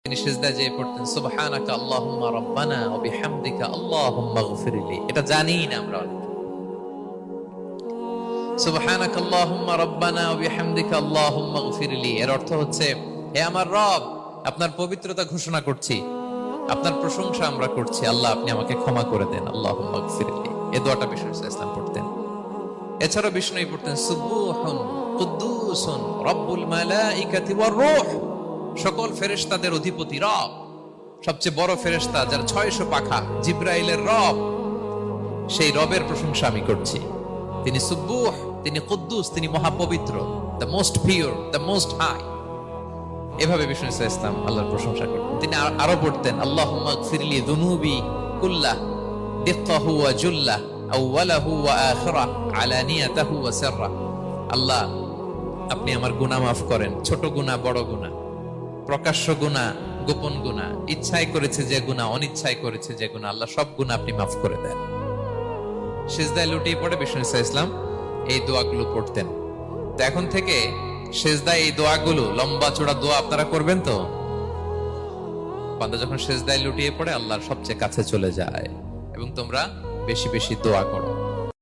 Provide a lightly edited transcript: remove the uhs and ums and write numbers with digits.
তিনি সিজদায় যেয়ে পড়তেন সুবহানাকা আল্লাহুম্মা রাব্বানা ওয়া বিহামদিকা আল্লাহুম্মা ইগফিরলি। এটা জানিই না আমরা অনেকে। সুবহানাকা আল্লাহুম্মা রাব্বানা ওয়া বিহামদিকা আল্লাহুম্মা ইগফিরলি এর অর্থ হচ্ছে, হে আমার রব, আপনার পবিত্রতা ঘোষণা করছি, আপনার প্রশংসা আমরা করছি, আল্লাহ আপনি আমাকে ক্ষমা করে দেন, আল্লাহুম্মা ইগফিরলি। এই দোয়াটা বিষ্ণু ইসলাম পড়তেন। এছাড়াও বিষ্ণু পড়তেন সুবহুন কুদ্দুসুন রব্বুল মালাইকাতি ওয়ার রূহ, সকল ফেরেশতাদের অধিপতি রব, সবচেয়ে বড় ফেরেশতা যার 600 পাখা, জিবরাইলের রব, সেই রবের প্রশংসা আমি করছি। তিনি সুবুহ, তিনি কুদ্দুস, তিনি মহাপবিত্র, the most pure, the most high. এভাবে বিষ্ণু ইসলাম আল্লাহর প্রশংসা করতেন। তিনি আরো পড়তেন আল্লাহুম্মা ইগফিরলি যুনুবি কুল্লাহ দিক্কাহু ওয়া জুল্লাহ আউওয়ালাহু ওয়া আখিরাহ আলানিয়াতাহু ওয়া সিররাহ। আল্লাহ আপনি আমার গুনাহ মাফ করেন, ছোট গুনাহ, বড় গুনাহ, প্রকাশ্য গুনাহ, গোপন গুনাহ, ইচ্ছায় করেছে যে গুনাহ, অনিচ্ছায় করেছে যে গুনাহ, আল্লাহ সব গুনাহ আপনি মাফ করে দেন। সিজদায় লুটিয়ে পড়ে বিষ্ণু ইসলাম এই দোয়াগুলো পড়তেন। তো এখন থেকে সিজদায় এই দোয়াগুলো, লম্বা চড়া দোয়া আপনারা করবেন তো? বান্দা যখন সিজদায় লুটিয়ে পড়ে আল্লাহর সবচেয়ে কাছে চলে যায়। এবং তোমরা বেশি বেশি দোয়া করো।